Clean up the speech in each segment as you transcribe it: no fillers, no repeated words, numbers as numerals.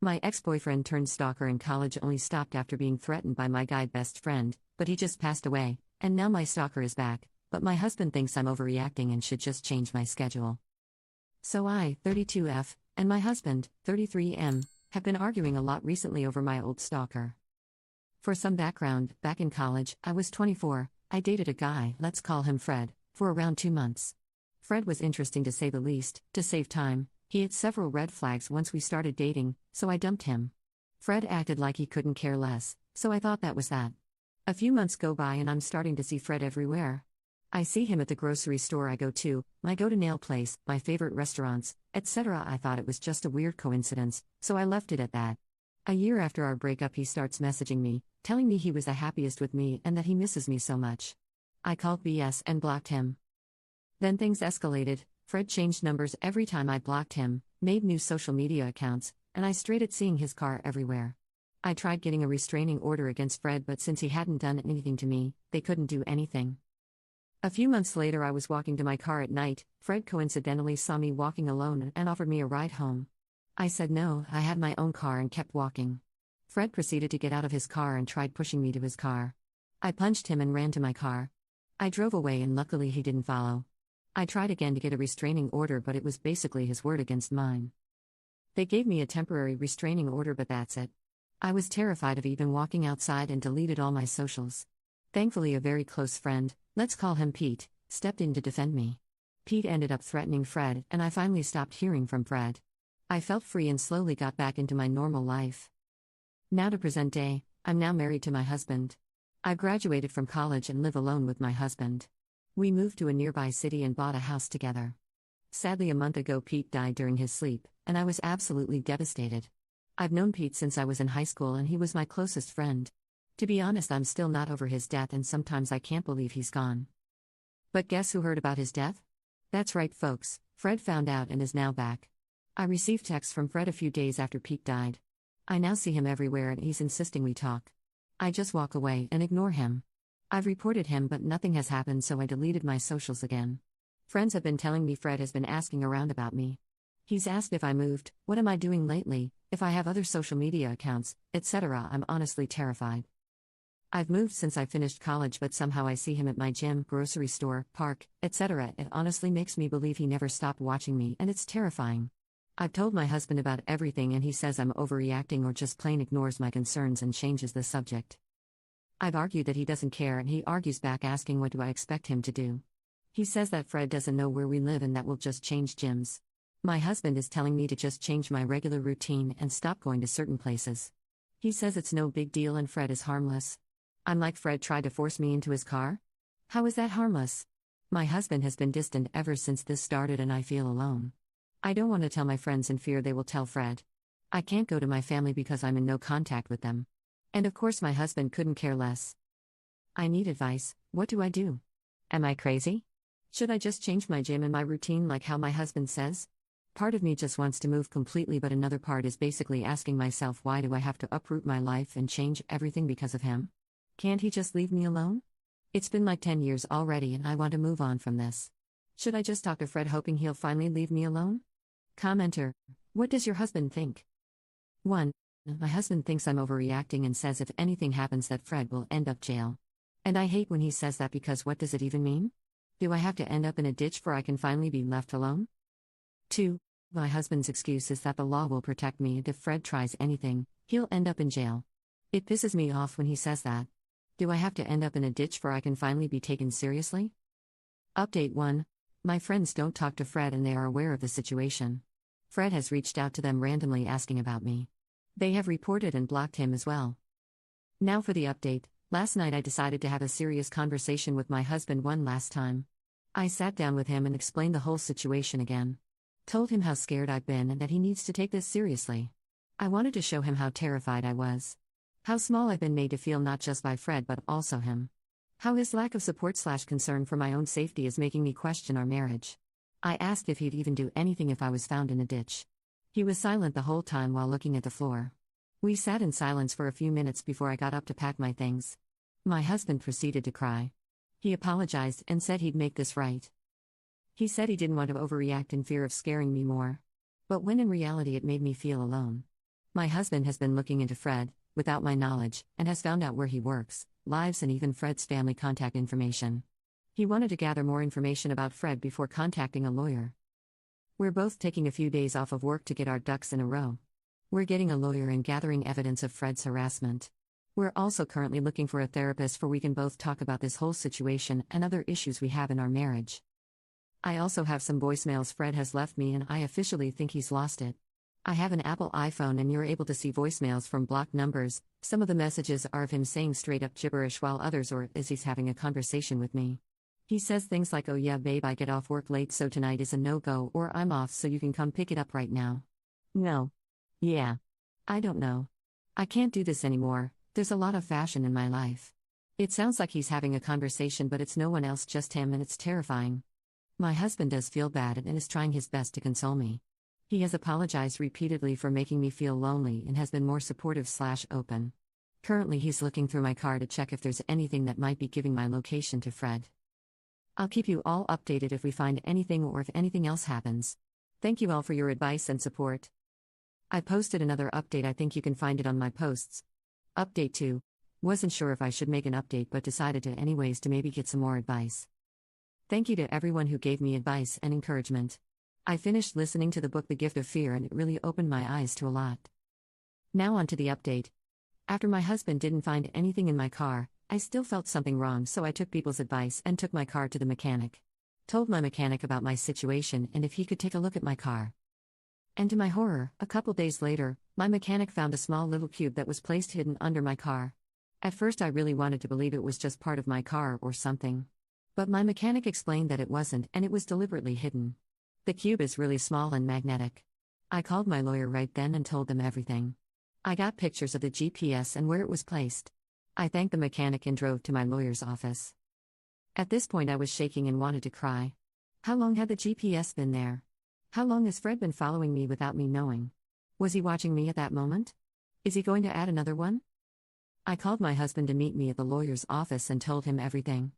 My ex-boyfriend turned stalker in college only stopped after being threatened by my guy best friend, but he just passed away, and now my stalker is back, but my husband thinks I'm overreacting and should just change my schedule. So I, 32F, and my husband, 33M, have been arguing a lot recently over my old stalker. For some background, back in college, I was 24, I dated a guy, let's call him Fred, for around 2 months. Fred was interesting to say the least. To save time, he had several red flags once we started dating, so I dumped him. Fred acted like he couldn't care less, so I thought that was that. A few months go by and I'm starting to see Fred everywhere. I see him at the grocery store I go to, my go-to-nail place, my favorite restaurants, etc. I thought it was just a weird coincidence, so I left it at that. A year after our breakup he starts messaging me, telling me he was the happiest with me and that he misses me so much. I called BS and blocked him. Then things escalated. Fred changed numbers every time I blocked him, made new social media accounts, and I strayed at seeing his car everywhere. I tried getting a restraining order against Fred, but since he hadn't done anything to me, they couldn't do anything. A few months later I was walking to my car at night. Fred coincidentally saw me walking alone and offered me a ride home. I said no, I had my own car and kept walking. Fred proceeded to get out of his car and tried pushing me to his car. I punched him and ran to my car. I drove away and luckily he didn't follow. I tried again to get a restraining order, but it was basically his word against mine. They gave me a temporary restraining order, but that's it. I was terrified of even walking outside and deleted all my socials. Thankfully a very close friend, let's call him Pete, stepped in to defend me. Pete ended up threatening Fred and I finally stopped hearing from Fred. I felt free and slowly got back into my normal life. Now to present day, I'm now married to my husband. I graduated from college and live alone with my husband. We moved to a nearby city and bought a house together. Sadly, a month ago Pete died during his sleep, and I was absolutely devastated. I've known Pete since I was in high school and he was my closest friend. To be honest, I'm still not over his death and sometimes I can't believe he's gone. But guess who heard about his death? That's right folks, Fred found out and is now back. I received texts from Fred a few days after Pete died. I now see him everywhere and he's insisting we talk. I just walk away and ignore him. I've reported him but nothing has happened, so I deleted my socials again. Friends have been telling me Fred has been asking around about me. He's asked if I moved, what am I doing lately, if I have other social media accounts, etc. I'm honestly terrified. I've moved since I finished college, but somehow I see him at my gym, grocery store, park, etc. It honestly makes me believe he never stopped watching me and it's terrifying. I've told my husband about everything and he says I'm overreacting or just plain ignores my concerns and changes the subject. I've argued that he doesn't care and he argues back asking what do I expect him to do. He says that Fred doesn't know where we live and that we'll just change gyms. My husband is telling me to just change my regular routine and stop going to certain places. He says it's no big deal and Fred is harmless. I'm like, Fred tried to force me into his car? How is that harmless? My husband has been distant ever since this started and I feel alone. I don't want to tell my friends in fear they will tell Fred. I can't go to my family because I'm in no contact with them. And of course my husband couldn't care less. I need advice. What do I do? Am I crazy? Should I just change my gym and my routine like how my husband says? Part of me just wants to move completely, but another part is basically asking myself, why do I have to uproot my life and change everything because of him? Can't he just leave me alone? It's been like 10 years already and I want to move on from this. Should I just talk to Fred hoping he'll finally leave me alone? Commenter, what does your husband think? 1. My husband thinks I'm overreacting and says if anything happens that Fred will end up jail. And I hate when he says that because what does it even mean? Do I have to end up in a ditch before I can finally be left alone? 2. My husband's excuse is that the law will protect me and if Fred tries anything, he'll end up in jail. It pisses me off when he says that. Do I have to end up in a ditch before I can finally be taken seriously? Update 1. My friends don't talk to Fred and they are aware of the situation. Fred has reached out to them randomly asking about me. They have reported and blocked him as well. Now for the update. Last night I decided to have a serious conversation with my husband one last time. I sat down with him and explained the whole situation again. Told him how scared I've been and that he needs to take this seriously. I wanted to show him how terrified I was. How small I've been made to feel, not just by Fred but also him. How his lack of support/concern for my own safety is making me question our marriage. I asked if he'd even do anything if I was found in a ditch. He was silent the whole time while looking at the floor. We sat in silence for a few minutes before I got up to pack my things. My husband proceeded to cry. He apologized and said he'd make this right. He said he didn't want to overreact in fear of scaring me more. But when in reality it made me feel alone. My husband has been looking into Fred, without my knowledge, and has found out where he works, lives, and even Fred's family contact information. He wanted to gather more information about Fred before contacting a lawyer. We're both taking a few days off of work to get our ducks in a row. We're getting a lawyer and gathering evidence of Fred's harassment. We're also currently looking for a therapist for we can both talk about this whole situation and other issues we have in our marriage. I also have some voicemails Fred has left me and I officially think he's lost it. I have an Apple iPhone and you're able to see voicemails from blocked numbers. Some of the messages are of him saying straight up gibberish while others are as he's having a conversation with me. He says things like, "Oh yeah babe, I get off work late so tonight is a no-go," or "I'm off so you can come pick it up right now." No. Yeah. I don't know. I can't do this anymore, there's a lot of fashion in my life. It sounds like he's having a conversation but it's no one else, just him, and it's terrifying. My husband does feel bad and is trying his best to console me. He has apologized repeatedly for making me feel lonely and has been more supportive/open. Currently he's looking through my car to check if there's anything that might be giving my location to Fred. I'll keep you all updated if we find anything or if anything else happens. Thank you all for your advice and support. I posted another update, I think you can find it on my posts. Update 2. Wasn't sure if I should make an update but decided to anyways to maybe get some more advice. Thank you to everyone who gave me advice and encouragement. I finished listening to the book The Gift of Fear and it really opened my eyes to a lot. Now on to the update. After my husband didn't find anything in my car, I still felt something wrong, so I took people's advice and took my car to the mechanic. Told my mechanic about my situation and if he could take a look at my car. And to my horror, a couple days later, my mechanic found a small little cube that was placed hidden under my car. At first I really wanted to believe it was just part of my car or something. But my mechanic explained that it wasn't and it was deliberately hidden. The cube is really small and magnetic. I called my lawyer right then and told them everything. I got pictures of the GPS and where it was placed. I thanked the mechanic and drove to my lawyer's office. At this point I was shaking and wanted to cry. How long had the GPS been there? How long has Fred been following me without me knowing? Was he watching me at that moment? Is he going to add another one? I called my husband to meet me at the lawyer's office and told him everything.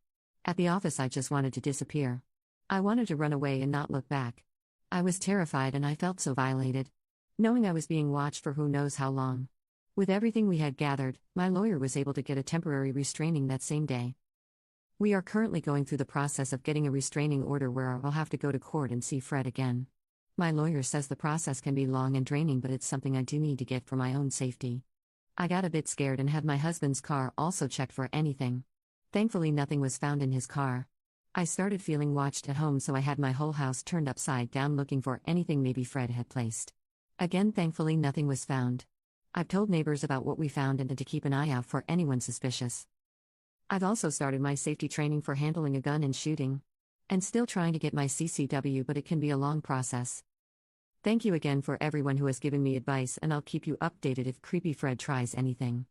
At the office I just wanted to disappear. I wanted to run away and not look back. I was terrified and I felt so violated. Knowing I was being watched for who knows how long. With everything we had gathered, my lawyer was able to get a temporary restraining that same day. We are currently going through the process of getting a restraining order where I'll have to go to court and see Fred again. My lawyer says the process can be long and draining, but it's something I do need to get for my own safety. I got a bit scared and had my husband's car also checked for anything. Thankfully nothing was found in his car. I started feeling watched at home, so I had my whole house turned upside down looking for anything maybe Fred had placed. Again, thankfully nothing was found. I've told neighbors about what we found and to keep an eye out for anyone suspicious. I've also started my safety training for handling a gun and shooting. And still trying to get my CCW, but it can be a long process. Thank you again for everyone who has given me advice, and I'll keep you updated if Creepy Fred tries anything.